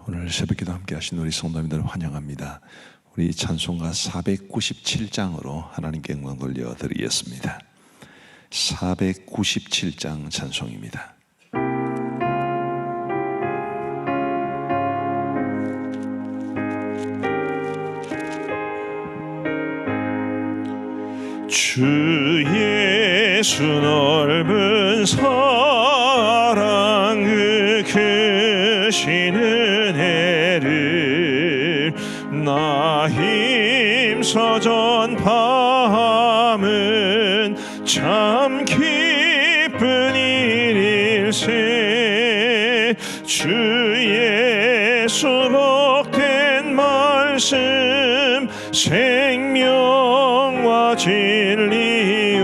오늘 새벽기도 함께 하신 우리 성도님들 환영합니다. 우리 찬송가 497장으로 하나님께 영광 돌려드리겠습니다. 497장 찬송입니다. 주 예수 넓은 사랑 그 크신 은혜를 나 힘써 전파함은 참 기쁜 일일세. 주 예수 복된 말씀 생명과 진리요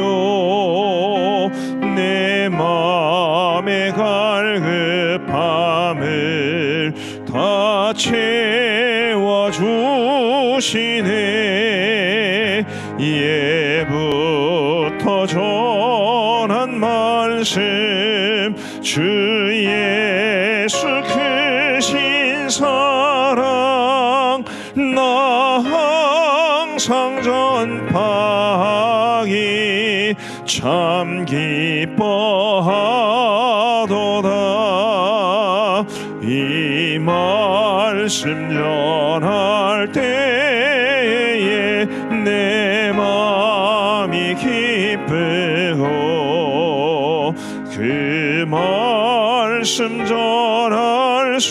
내 맘의 갈급함을 다 채워주시네. 예부터 전한 말씀 주 예수 크신 사랑 나 항상 전파하기 참 기뻐하도다. 이 말씀 전할 때에 내 마음이 기쁘고 그 말씀 전할수록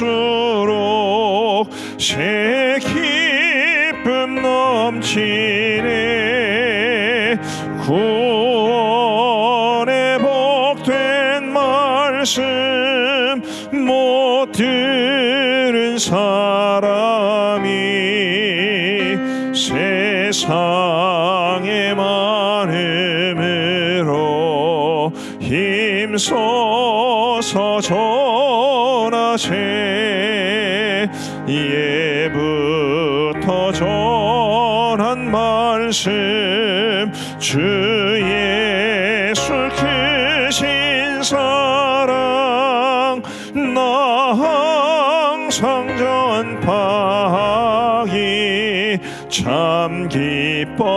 새 기쁨 넘치네. 구원의 복된 말씀 못 들은 사람이 세상의 많음으로 힘써서 전하세. 예부터 전한 말씀 주 예수 크신 사랑 나 항상 전파하기 참 기뻐하도다.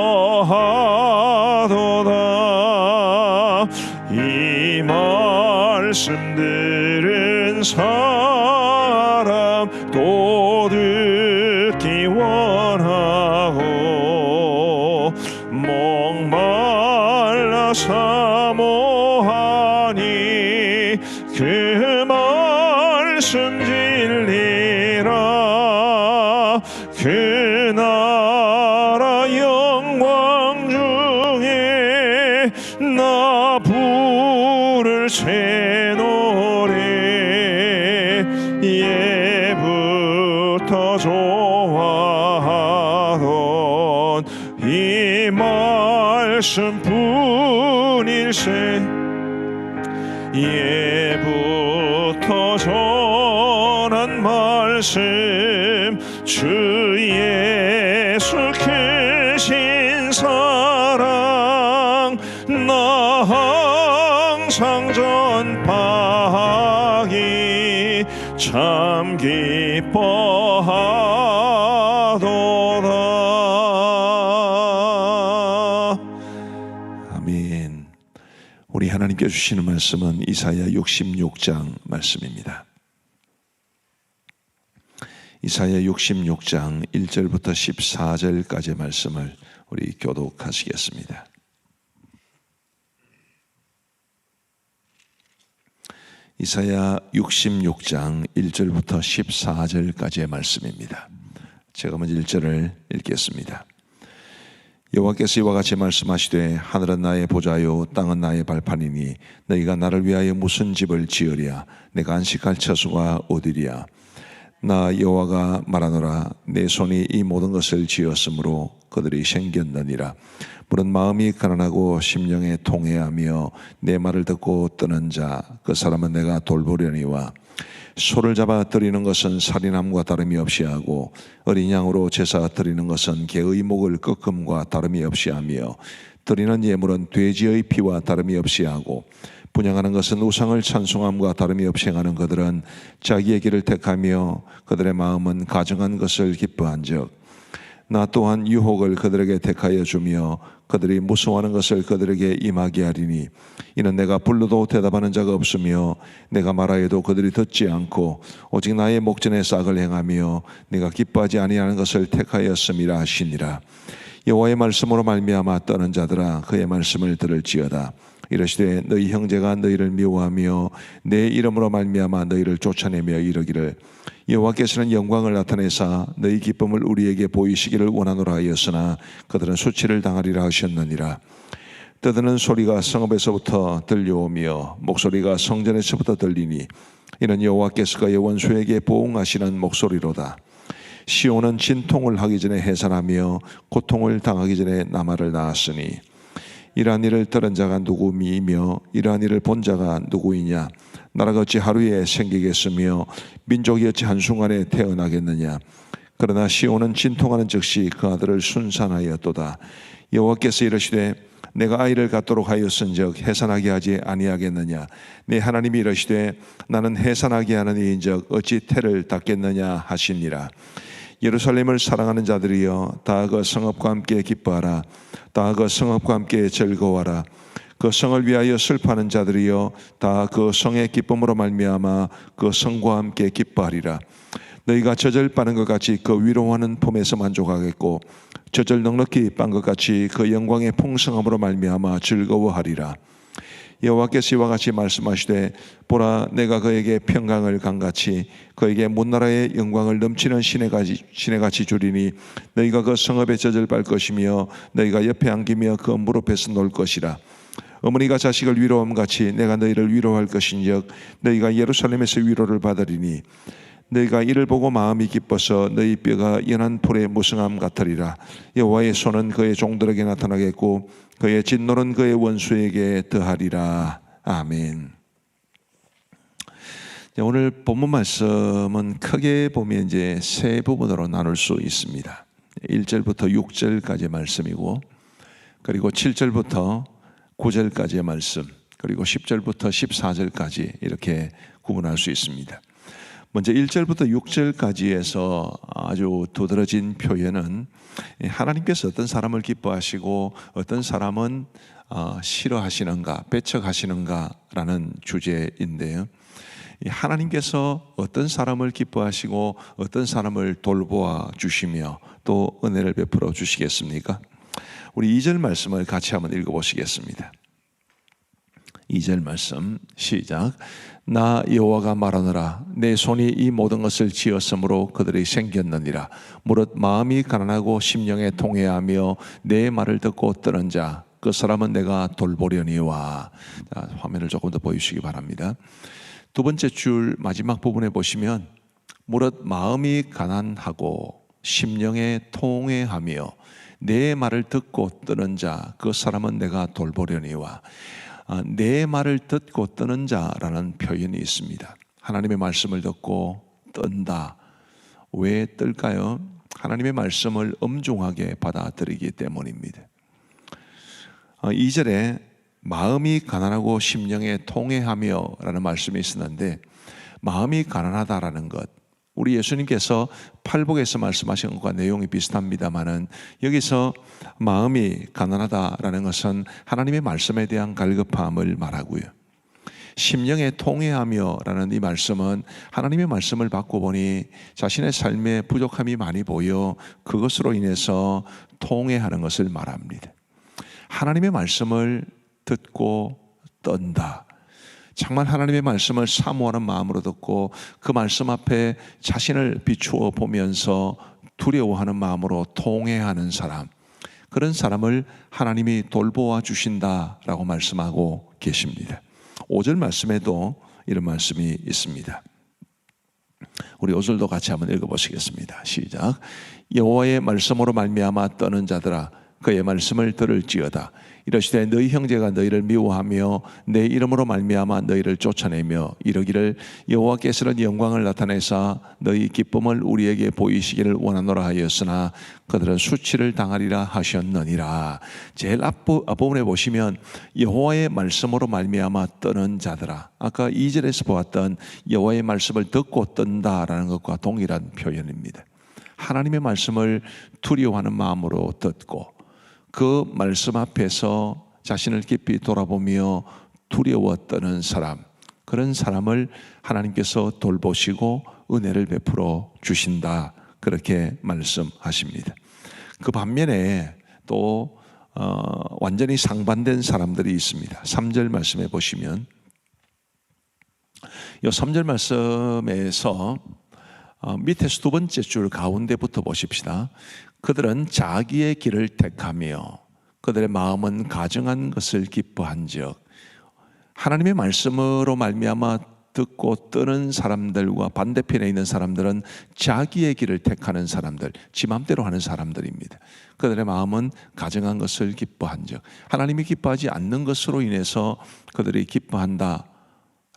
이 말씀 들은 사람 또 듣기 원하고 목말라 사모하니 그 말씀 진리라. 그 나라 영광 중에 나 부를 새 노래. 예부터 좋아하던 이 말씀뿐일세. 예부터 전한 말씀 주 예수 크신 사랑 나 항상 전파하기 참 기뻐하도다. 아멘. 우리 하나님께 주시는 말씀은 이사야 66장 말씀입니다. 이사야 66장 1절부터 14절까지의 말씀을 우리 교독하시겠습니다. 이사야 66장 1절부터 14절까지의 말씀입니다. 제가 먼저 1절을 읽겠습니다. 여호와께서 이와 같이 말씀하시되 하늘은 나의 보좌요 땅은 나의 발판이니 너희가 나를 위하여 무슨 집을 지으랴. 내가 안식할 처소가 어디랴. 나 여호와가 말하노라. 내 손이 이 모든 것을 지었으므로 그들이 생겼느니라. 물은 마음이 가난하고 심령에 통회하며 내 말을 듣고 뜨는 자 그 사람은 내가 돌보려니와 소를 잡아 드리는 것은 살인함과 다름이 없이 하고 어린 양으로 제사 드리는 것은 개의 목을 꺾음과 다름이 없이 하며 드리는 예물은 돼지의 피와 다름이 없이 하고 분양하는 것은 우상을 찬송함과 다름이 없이 행하는 그들은 자기의 길을 택하며 그들의 마음은 가증한 것을 기뻐한즉 나 또한 유혹을 그들에게 택하여 주며 그들이 무서워하는 것을 그들에게 임하게 하리니 이는 내가 불러도 대답하는 자가 없으며 내가 말하여도 그들이 듣지 않고 오직 나의 목전에 싹을 행하며 내가 기뻐하지 아니하는 것을 택하였음이라 하시니라. 여호와의 말씀으로 말미암아 떠는 자들아 그의 말씀을 들을지어다. 이르시되 너희 형제가 너희를 미워하며 내 이름으로 말미암아 너희를 쫓아내며 이르기를 여호와께서는 영광을 나타내사 너희 기쁨을 우리에게 보이시기를 원하노라 하였으나 그들은 수치를 당하리라 하셨느니라. 떠드는 소리가 성읍에서부터 들려오며 목소리가 성전에서부터 들리니 이는 여호와께서 그의 원수에게 보응하시는 목소리로다. 시온은 진통을 하기 전에 해산하며 고통을 당하기 전에 나말을 낳았으니 이러한 일을 들은 자가 누구이며 이러한 일을 본 자가 누구이냐. 나라가 어찌 하루에 생기겠으며 민족이 어찌 한순간에 태어나겠느냐. 그러나 시온은 진통하는 즉시 그 아들을 순산하였도다. 여호와께서 이르시되 내가 아이를 갖도록 하였은즉 해산하게 하지 아니하겠느냐. 내 하나님이 이르시되 나는 해산하게 하는 이인즉 어찌 태를 닫겠느냐 하시니라. 예루살렘을 사랑하는 자들이여 다 그 성읍과 함께 기뻐하라. 다 그 성읍과 함께 즐거워하라. 그 성을 위하여 슬퍼하는 자들이여 다 그 성의 기쁨으로 말미암아 그 성과 함께 기뻐하리라. 너희가 젖을 빠는 것 같이 그 위로하는 폼에서 만족하겠고 젖을 넉넉히 빤 것 같이 그 영광의 풍성함으로 말미암아 즐거워하리라. 여호와께서 이와 같이 말씀하시되 보라 내가 그에게 평강을 강같이 그에게 문나라의 영광을 넘치는 시내같이 주리니 너희가 그 성읍의 젖을 빨 것이며 너희가 옆에 안기며 그 무릎에서 놀 것이라. 어머니가 자식을 위로함 같이 내가 너희를 위로할 것인즉 너희가 예루살렘에서 위로를 받으리니 너희가 이를 보고 마음이 기뻐서 너희 뼈가 연한 풀의 무성함 같으리라. 여호와의 손은 그의 종들에게 나타나겠고 그의 진노는 그의 원수에게 더하리라. 아멘. 오늘 본문 말씀은 크게 보면 이제 세 부분으로 나눌 수 있습니다. 1절부터 6절까지의 말씀이고 그리고 7절부터 9절까지의 말씀 그리고 10절부터 14절까지 이렇게 구분할 수 있습니다. 먼저 1절부터 6절까지에서 아주 두드러진 표현은 하나님께서 어떤 사람을 기뻐하시고 어떤 사람은 싫어하시는가, 배척하시는가라는 주제인데요. 하나님께서 어떤 사람을 기뻐하시고 어떤 사람을 돌보아 주시며 또 은혜를 베풀어 주시겠습니까? 우리 2절 말씀을 같이 한번 읽어보시겠습니다. 2절 말씀 시작. 나 여호와가 말하노라 내 손이 이 모든 것을 지었으므로 그들이 생겼느니라. 무릇 마음이 가난하고 심령에 통회하며 내 말을 듣고 떠는 자 그 사람은 내가 돌보려니와. 화면을 조금 더 보여주시기 바랍니다. 두 번째 줄 마지막 부분에 보시면 무릇 마음이 가난하고 심령에 통회하며 내 말을 듣고 떠는 자 그 사람은 내가 돌보려니와. 내 말을 듣고 떠는 자라는 표현이 있습니다. 하나님의 말씀을 듣고 떤다. 왜 뜰까요? 하나님의 말씀을 엄중하게 받아들이기 때문입니다. 2절에 마음이 가난하고 심령에 통회하며 라는 말씀이 있었는데 마음이 가난하다라는 것, 우리 예수님께서 팔복에서 말씀하신 것과 내용이 비슷합니다만은 여기서 마음이 가난하다라는 것은 하나님의 말씀에 대한 갈급함을 말하고요. 심령에 통회하며 라는 이 말씀은 하나님의 말씀을 받고 보니 자신의 삶에 부족함이 많이 보여 그것으로 인해서 통회하는 것을 말합니다. 하나님의 말씀을 듣고 떤다. 정말 하나님의 말씀을 사모하는 마음으로 듣고 그 말씀 앞에 자신을 비추어 보면서 두려워하는 마음으로 통회하는 사람, 그런 사람을 하나님이 돌보아 주신다라고 말씀하고 계십니다. 5절 말씀에도 이런 말씀이 있습니다. 우리 5절도 같이 한번 읽어보시겠습니다. 시작. 여호와의 말씀으로 말미암아 떠는 자들아 그의 말씀을 들을지어다. 이러시되 너희 형제가 너희를 미워하며 내 이름으로 말미암아 너희를 쫓아내며 이러기를 여호와께서는 영광을 나타내사 너희 기쁨을 우리에게 보이시기를 원하노라 하였으나 그들은 수치를 당하리라 하셨느니라. 제일 앞부분에 보시면 여호와의 말씀으로 말미암아 떠는 자들아, 아까 2절에서 보았던 여호와의 말씀을 듣고 뜬다라는 것과 동일한 표현입니다. 하나님의 말씀을 두려워하는 마음으로 듣고 그 말씀 앞에서 자신을 깊이 돌아보며 두려워 떠는 사람, 그런 사람을 하나님께서 돌보시고 은혜를 베풀어 주신다, 그렇게 말씀하십니다. 그 반면에 또 완전히 상반된 사람들이 있습니다. 3절 말씀에 보시면 이 3절 말씀에서 밑에서 두 번째 줄 가운데부터 보십시다. 그들은 자기의 길을 택하며 그들의 마음은 가증한 것을 기뻐한즉. 하나님의 말씀으로 말미암아 듣고 뜨는 사람들과 반대편에 있는 사람들은 자기의 길을 택하는 사람들, 지 맘대로 하는 사람들입니다. 그들의 마음은 가증한 것을 기뻐한즉. 하나님이 기뻐하지 않는 것으로 인해서 그들이 기뻐한다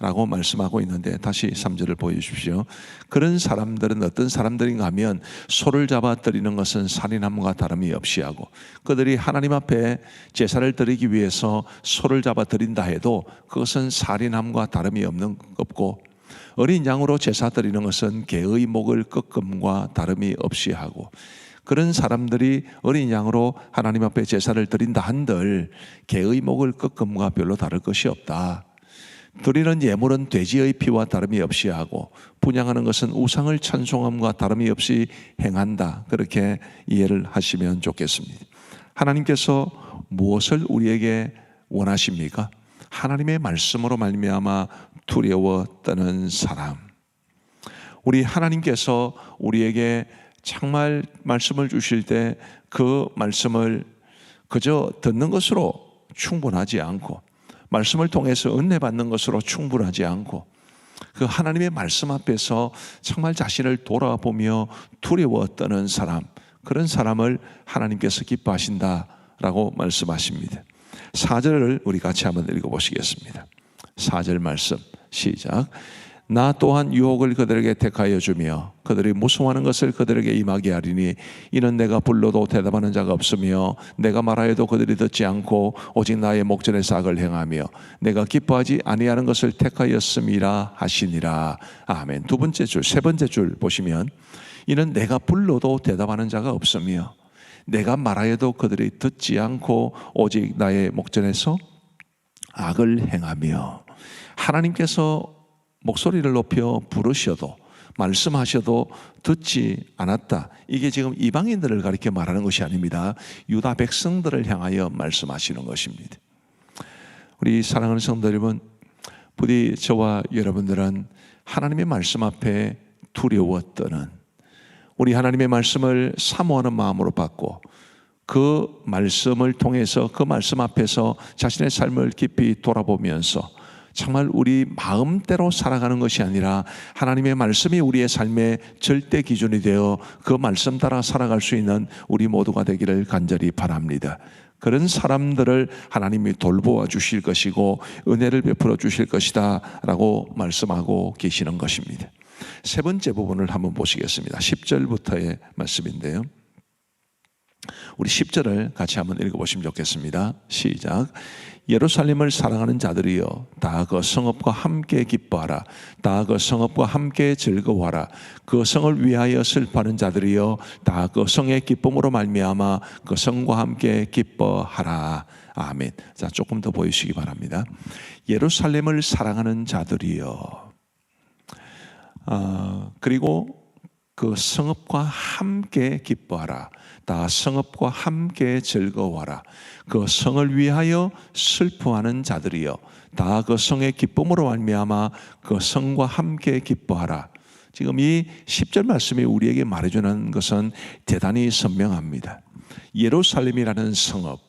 라고 말씀하고 있는데, 다시 3절을 보여주십시오. 그런 사람들은 어떤 사람들인가 하면 소를 잡아 드리는 것은 살인함과 다름이 없이 하고, 그들이 하나님 앞에 제사를 드리기 위해서 소를 잡아 드린다 해도 그것은 살인함과 다름이 없고, 어린 양으로 제사 드리는 것은 개의 목을 꺾음과 다름이 없이 하고, 그런 사람들이 어린 양으로 하나님 앞에 제사를 드린다 한들 개의 목을 꺾음과 별로 다를 것이 없다. 드리는 예물은 돼지의 피와 다름이 없이 하고 분향하는 것은 우상을 찬송함과 다름이 없이 행한다, 그렇게 이해를 하시면 좋겠습니다. 하나님께서 무엇을 우리에게 원하십니까? 하나님의 말씀으로 말미암아 두려워 떠는 사람. 우리 하나님께서 우리에게 정말 말씀을 주실 때 그 말씀을 그저 듣는 것으로 충분하지 않고, 말씀을 통해서 은혜 받는 것으로 충분하지 않고, 그 하나님의 말씀 앞에서 정말 자신을 돌아보며 두려워 떠는 사람, 그런 사람을 하나님께서 기뻐하신다라고 말씀하십니다. 4절을 우리 같이 한번 읽어보시겠습니다. 4절 말씀 시작. 나 또한 유혹을 그들에게 택하여 주며 그들이 무서워하는 것을 그들에게 임하게 하리니 이는 내가 불러도 대답하는 자가 없으며 내가 말하여도 그들이 듣지 않고 오직 나의 목전에서 악을 행하며 내가 기뻐하지 아니하는 것을 택하였음이라 하시니라. 아멘. 두 번째 줄, 세 번째 줄 보시면 이는 내가 불러도 대답하는 자가 없으며 내가 말하여도 그들이 듣지 않고 오직 나의 목전에서 악을 행하며. 하나님께서 목소리를 높여 부르셔도 말씀하셔도 듣지 않았다. 이게 지금 이방인들을 가리켜 말하는 것이 아닙니다. 유다 백성들을 향하여 말씀하시는 것입니다. 우리 사랑하는 성도 여러분, 부디 저와 여러분들은 하나님의 말씀 앞에 두려워 떠는, 우리 하나님의 말씀을 사모하는 마음으로 받고 그 말씀을 통해서 그 말씀 앞에서 자신의 삶을 깊이 돌아보면서 정말 우리 마음대로 살아가는 것이 아니라 하나님의 말씀이 우리의 삶의 절대 기준이 되어 그 말씀 따라 살아갈 수 있는 우리 모두가 되기를 간절히 바랍니다. 그런 사람들을 하나님이 돌보아 주실 것이고 은혜를 베풀어 주실 것이다 라고 말씀하고 계시는 것입니다. 세 번째 부분을 한번 보시겠습니다. 10절부터의 말씀인데요, 우리 10절을 같이 한번 읽어보시면 좋겠습니다. 시작. 예루살렘을 사랑하는 자들이여 다 그 성읍과 함께 기뻐하라. 다 그 성읍과 함께 즐거워하라. 그 성을 위하여 슬퍼하는 자들이여 다 그 성의 기쁨으로 말미암아 그 성과 함께 기뻐하라. 아멘. 자, 조금 더 보이시기 바랍니다. 예루살렘을 사랑하는 자들이여, 그리고 그 성읍과 함께 기뻐하라. 다 성읍과 함께 즐거워하라. 그 성을 위하여 슬퍼하는 자들이여 다 그 성의 기쁨으로 말미암아 그 성과 함께 기뻐하라. 지금 이 10절 말씀이 우리에게 말해주는 것은 대단히 선명합니다. 예루살렘이라는 성읍,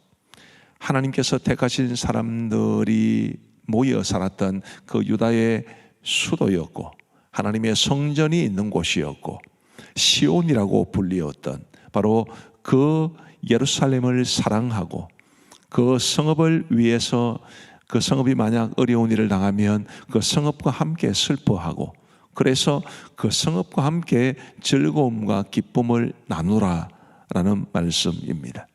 하나님께서 택하신 사람들이 모여 살았던 그 유다의 수도였고 하나님의 성전이 있는 곳이었고 시온이라고 불리었던 바로 그 예루살렘을 사랑하고 그 성읍을 위해서 그 성읍이 만약 어려운 일을 당하면 그 성읍과 함께 슬퍼하고 그래서 그 성읍과 함께 즐거움과 기쁨을 나누라라는 말씀입니다.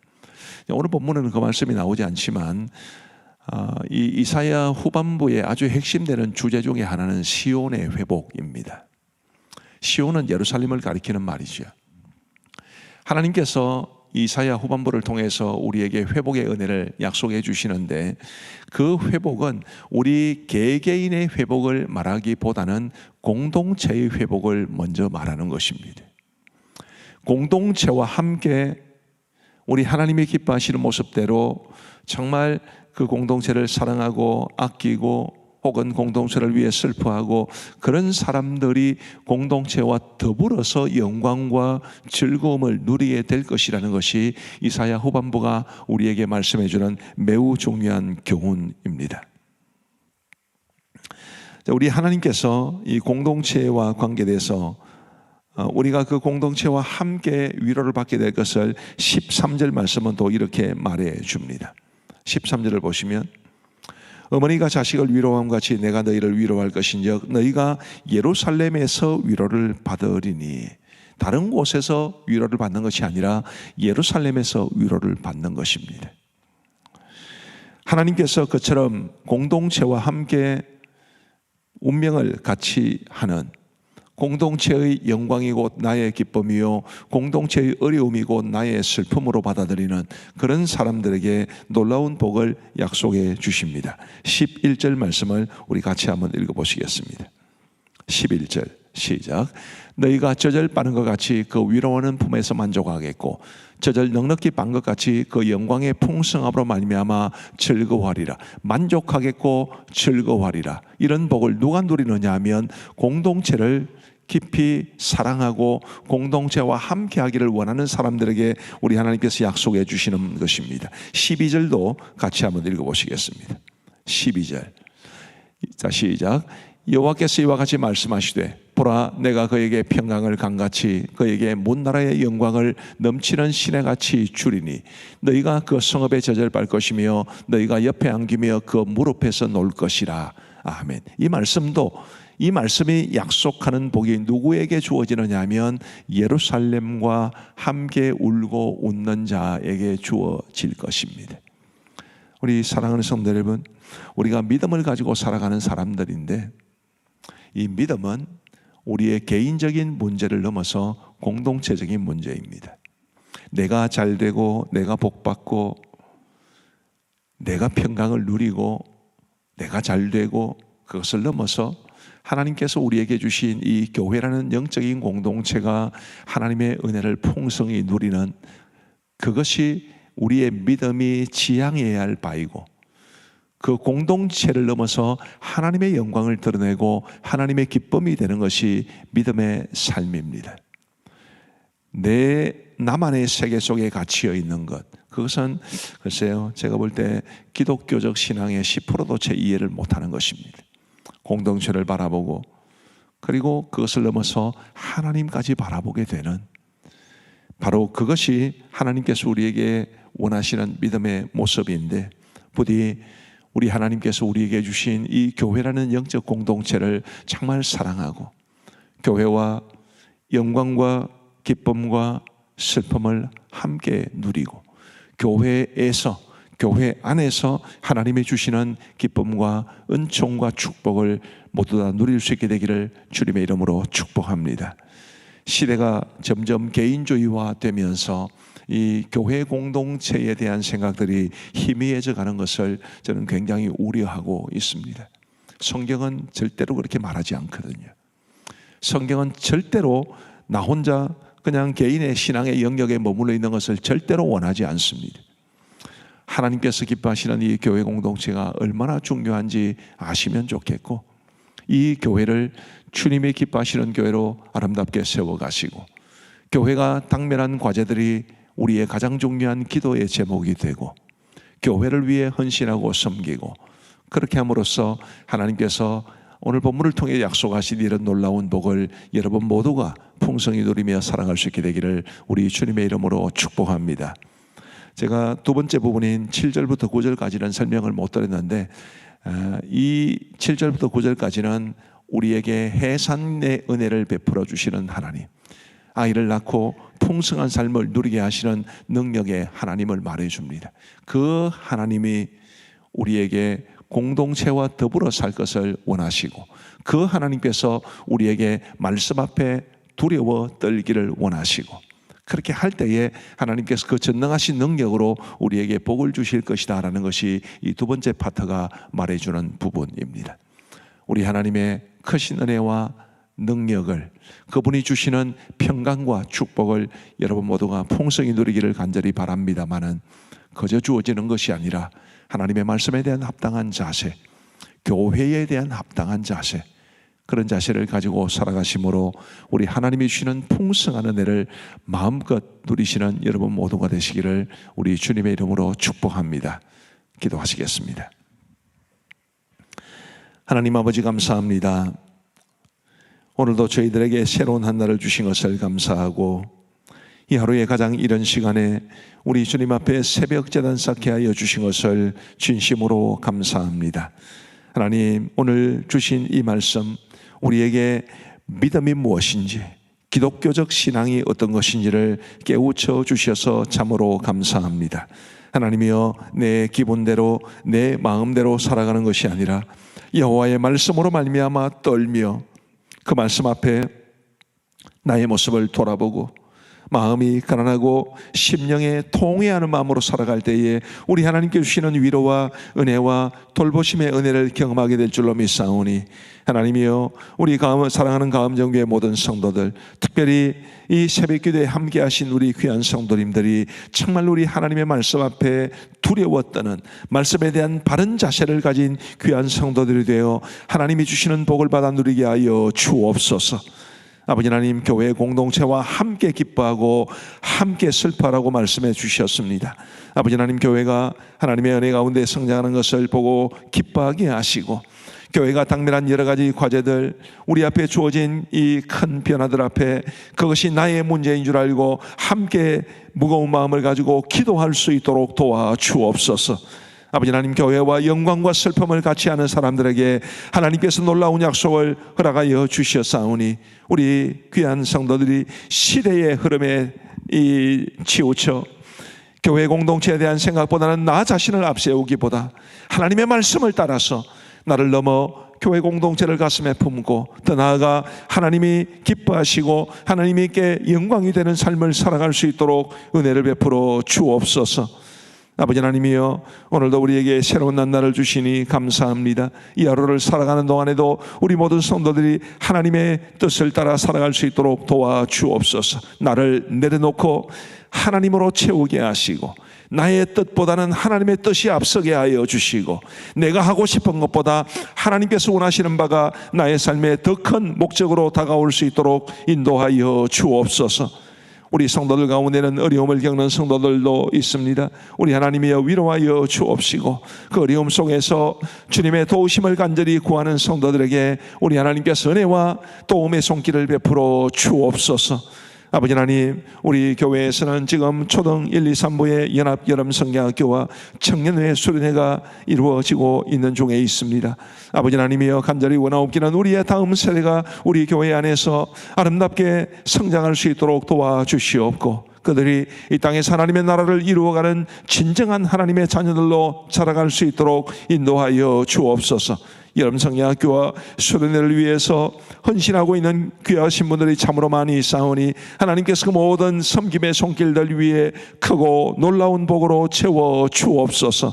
오늘 본문에는 그 말씀이 나오지 않지만 이 이사야 후반부의 아주 핵심되는 주제 중에 하나는 시온의 회복입니다. 시온은 예루살렘을 가리키는 말이죠. 하나님께서 이사야 후반부를 통해서 우리에게 회복의 은혜를 약속해 주시는데 그 회복은 우리 개개인의 회복을 말하기보다는 공동체의 회복을 먼저 말하는 것입니다. 공동체와 함께 우리 하나님이 기뻐하시는 모습대로 정말 그 공동체를 사랑하고 아끼고 혹은 공동체를 위해 슬퍼하고 그런 사람들이 공동체와 더불어서 영광과 즐거움을 누리게 될 것이라는 것이 이사야 후반부가 우리에게 말씀해 주는 매우 중요한 교훈입니다. 우리 하나님께서 이 공동체와 관계돼서 우리가 그 공동체와 함께 위로를 받게 될 것을 13절 말씀은 또 이렇게 말해 줍니다. 13절을 보시면 어머니가 자식을 위로함 같이 내가 너희를 위로할 것인즉 너희가 예루살렘에서 위로를 받으리니 다른 곳에서 위로를 받는 것이 아니라 예루살렘에서 위로를 받는 것입니다. 하나님께서 그처럼 공동체와 함께 운명을 같이 하는 공동체의 영광이 곧 나의 기쁨이요 공동체의 어려움이 곧 나의 슬픔으로 받아들이는 그런 사람들에게 놀라운 복을 약속해 주십니다. 11절 말씀을 우리 같이 한번 읽어보시겠습니다. 11절 시작. 너희가 젖을 빠는 것 같이 그 위로하는 품에서 만족하겠고 젖을 넉넉히 빤 것 같이 그 영광의 풍성함으로 말미암아 즐거워하리라. 만족하겠고 즐거워하리라. 이런 복을 누가 누리느냐 하면 공동체를 깊이 사랑하고 공동체와 함께 하기를 원하는 사람들에게 우리 하나님께서 약속해 주시는 것입니다. 12절도 같이 한번 읽어보시겠습니다. 12절 자 시작. 여호와께서 이와 같이 말씀하시되 보라 내가 그에게 평강을 강같이 그에게 먼 나라의 영광을 넘치는 시내같이 주리니 너희가 그 성읍에 젖을 빨 것이며 너희가 옆에 안기며 그 무릎에서 놀 것이라. 아멘. 이 말씀이 약속하는 복이 누구에게 주어지느냐 하면 예루살렘과 함께 울고 웃는 자에게 주어질 것입니다. 우리 사랑하는 성도 여러분, 우리가 믿음을 가지고 살아가는 사람들인데 이 믿음은 우리의 개인적인 문제를 넘어서 공동체적인 문제입니다. 내가 잘되고 내가 복받고 내가 평강을 누리고 내가 잘되고 그것을 넘어서 하나님께서 우리에게 주신 이 교회라는 영적인 공동체가 하나님의 은혜를 풍성히 누리는 그것이 우리의 믿음이 지향해야 할 바이고 그 공동체를 넘어서 하나님의 영광을 드러내고 하나님의 기쁨이 되는 것이 믿음의 삶입니다. 나만의 세계 속에 갇혀 있는 것 그것은 글쎄요 제가 볼 때 기독교적 신앙의 10%도 채 이해를 못하는 것입니다. 공동체를 바라보고 그리고 그것을 넘어서 하나님까지 바라보게 되는 바로 그것이 하나님께서 우리에게 원하시는 믿음의 모습인데 부디 우리 하나님께서 우리에게 주신 이 교회라는 영적 공동체를 정말 사랑하고 교회와 영광과 기쁨과 슬픔을 함께 누리고 교회 안에서 하나님이 주시는 기쁨과 은총과 축복을 모두 다 누릴 수 있게 되기를 주님의 이름으로 축복합니다. 시대가 점점 개인주의화 되면서 이 교회 공동체에 대한 생각들이 희미해져 가는 것을 저는 굉장히 우려하고 있습니다. 성경은 절대로 그렇게 말하지 않거든요. 성경은 절대로 나 혼자 그냥 개인의 신앙의 영역에 머물러 있는 것을 절대로 원하지 않습니다. 하나님께서 기뻐하시는 이 교회 공동체가 얼마나 중요한지 아시면 좋겠고 이 교회를 주님이 기뻐하시는 교회로 아름답게 세워가시고 교회가 당면한 과제들이 우리의 가장 중요한 기도의 제목이 되고 교회를 위해 헌신하고 섬기고 그렇게 함으로써 하나님께서 오늘 본문을 통해 약속하신 이런 놀라운 복을 여러분 모두가 풍성히 누리며 살아갈 수 있게 되기를 우리 주님의 이름으로 축복합니다. 제가 두 번째 부분인 7절부터 9절까지는 설명을 못 드렸는데, 이 7절부터 9절까지는 우리에게 해산의 은혜를 베풀어 주시는 하나님, 아이를 낳고 풍성한 삶을 누리게 하시는 능력의 하나님을 말해 줍니다. 그 하나님이 우리에게 공동체와 더불어 살 것을 원하시고, 그 하나님께서 우리에게 말씀 앞에 두려워 떨기를 원하시고, 그렇게 할 때에 하나님께서 그 전능하신 능력으로 우리에게 복을 주실 것이다 라는 것이 이 두 번째 파트가 말해주는 부분입니다. 우리 하나님의 크신 은혜와 능력을, 그분이 주시는 평강과 축복을 여러분 모두가 풍성히 누리기를 간절히 바랍니다마는, 그저 주어지는 것이 아니라 하나님의 말씀에 대한 합당한 자세, 교회에 대한 합당한 자세, 그런 자세를 가지고 살아가심으로 우리 하나님이 주시는 풍성한 은혜를 마음껏 누리시는 여러분 모두가 되시기를 우리 주님의 이름으로 축복합니다. 기도하시겠습니다. 하나님 아버지, 감사합니다. 오늘도 저희들에게 새로운 한 날을 주신 것을 감사하고, 이 하루의 가장 이른 시간에 우리 주님 앞에 새벽 제단 쌓게 하여 주신 것을 진심으로 감사합니다. 하나님, 오늘 주신 이 말씀, 우리에게 믿음이 무엇인지, 기독교적 신앙이 어떤 것인지를 깨우쳐 주셔서 참으로 감사합니다. 하나님이여, 내 기분대로 내 마음대로 살아가는 것이 아니라 여호와의 말씀으로 말미암아 떨며 그 말씀 앞에 나의 모습을 돌아보고 마음이 가난하고 심령에 통회하는 마음으로 살아갈 때에 우리 하나님께 주시는 위로와 은혜와 돌보심의 은혜를 경험하게 될 줄로 믿사오니, 하나님이여, 우리 사랑하는 가음정교의 모든 성도들, 특별히 이 새벽기도에 함께 하신 우리 귀한 성도님들이 정말 우리 하나님의 말씀 앞에 두려워 떠는, 말씀에 대한 바른 자세를 가진 귀한 성도들이 되어 하나님이 주시는 복을 받아 누리게 하여 주옵소서. 아버지 하나님, 교회 공동체와 함께 기뻐하고 함께 슬퍼하라고 말씀해 주셨습니다. 아버지 하나님, 교회가 하나님의 은혜 가운데 성장하는 것을 보고 기뻐하게 하시고, 교회가 당면한 여러 가지 과제들, 우리 앞에 주어진 이 큰 변화들 앞에 그것이 나의 문제인 줄 알고 함께 무거운 마음을 가지고 기도할 수 있도록 도와주옵소서. 아버지 하나님, 교회와 영광과 슬픔을 같이 하는 사람들에게 하나님께서 놀라운 약속을 허락하여 주셨사오니, 우리 귀한 성도들이 시대의 흐름에 치우쳐 교회 공동체에 대한 생각보다는 나 자신을 앞세우기보다 하나님의 말씀을 따라서 나를 넘어 교회 공동체를 가슴에 품고, 더 나아가 하나님이 기뻐하시고 하나님께 영광이 되는 삶을 살아갈 수 있도록 은혜를 베풀어 주옵소서. 아버지 하나님이여, 오늘도 우리에게 새로운 날을 주시니 감사합니다. 이 하루를 살아가는 동안에도 우리 모든 성도들이 하나님의 뜻을 따라 살아갈 수 있도록 도와주옵소서. 나를 내려놓고 하나님으로 채우게 하시고, 나의 뜻보다는 하나님의 뜻이 앞서게 하여 주시고, 내가 하고 싶은 것보다 하나님께서 원하시는 바가 나의 삶의 더 큰 목적으로 다가올 수 있도록 인도하여 주옵소서. 우리 성도들 가운데는 어려움을 겪는 성도들도 있습니다. 우리 하나님이여, 위로하여 주옵시고, 그 어려움 속에서 주님의 도우심을 간절히 구하는 성도들에게 우리 하나님께서 은혜와 도움의 손길을 베풀어 주옵소서. 아버지 하나님, 우리 교회에서는 지금 초등 1, 2, 3부의 연합 여름 성경학교와 청년회 수련회가 이루어지고 있는 중에 있습니다. 아버지 하나님이여, 간절히 원하옵기는 우리의 다음 세대가 우리 교회 안에서 아름답게 성장할 수 있도록 도와주시옵고, 그들이 이 땅에서 하나님의 나라를 이루어가는 진정한 하나님의 자녀들로 자라갈 수 있도록 인도하여 주옵소서. 여름성경학교와 수련회를 위해서 헌신하고 있는 귀하신 분들이 참으로 많이 있사오니, 하나님께서 그 모든 섬김의 손길들 위에 크고 놀라운 복으로 채워 주옵소서.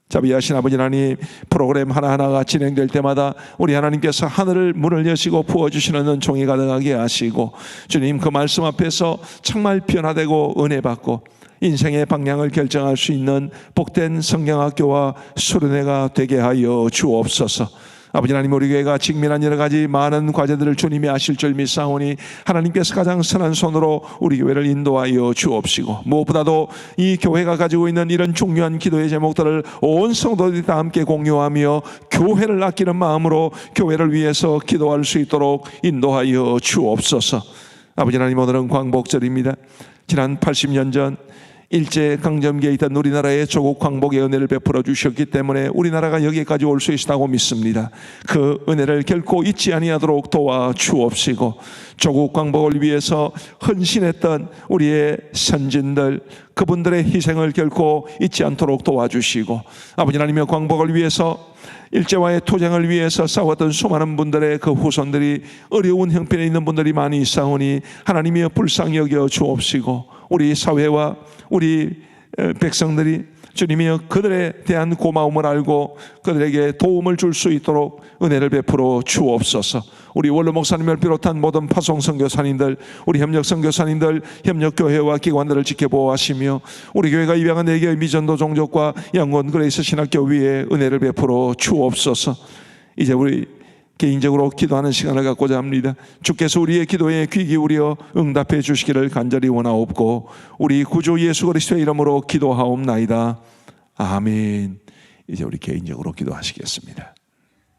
자비하신 아버지 하나님, 프로그램 하나하나가 진행될 때마다 우리 하나님께서 하늘을 문을 여시고 부어주시는 은총이 가득하게 하시고, 주님 그 말씀 앞에서 정말 변화되고 은혜받고 인생의 방향을 결정할 수 있는 복된 성경학교와 수련회가 되게 하여 주옵소서. 아버지 하나님, 우리 교회가 직면한 여러 가지 많은 과제들을 주님이 아실 줄 믿사오니, 하나님께서 가장 선한 손으로 우리 교회를 인도하여 주옵시고, 무엇보다도 이 교회가 가지고 있는 이런 중요한 기도의 제목들을 온 성도들이 다 함께 공유하며 교회를 아끼는 마음으로 교회를 위해서 기도할 수 있도록 인도하여 주옵소서. 아버지 하나님, 오늘은 광복절입니다. 지난 80년 전 일제강점기에 있던 우리나라의 조국 광복의 은혜를 베풀어 주셨기 때문에 우리나라가 여기까지 올 수 있다고 믿습니다. 그 은혜를 결코 잊지 아니하도록 도와주옵시고, 조국 광복을 위해서 헌신했던 우리의 선진들, 그분들의 희생을 결코 잊지 않도록 도와주시고, 아버지 하나님의 광복을 위해서, 일제와의 투쟁을 위해서 싸웠던 수많은 분들의 그 후손들이 어려운 형편에 있는 분들이 많이 있사오니 하나님이여 불쌍히 여겨 주옵시고, 우리 사회와 우리 백성들이 주님이여 그들에 대한 고마움을 알고 그들에게 도움을 줄 수 있도록 은혜를 베풀어 주옵소서. 우리 원로 목사님을 비롯한 모든 파송 선교사님들, 우리 협력 선교사님들, 협력 교회와 기관들을 지켜보아하시며 우리 교회가 입양한 4개의 미전도 종족과 양원 그레이스 신학교위에 은혜를 베풀어 주옵소서. 이제 우리 개인적으로 기도하는 시간을 갖고자 합니다. 주께서 우리의 기도에 귀 기울여 응답해 주시기를 간절히 원하옵고 우리 구주 예수 그리스도의 이름으로 기도하옵나이다. 아멘. 이제 우리 개인적으로 기도하시겠습니다.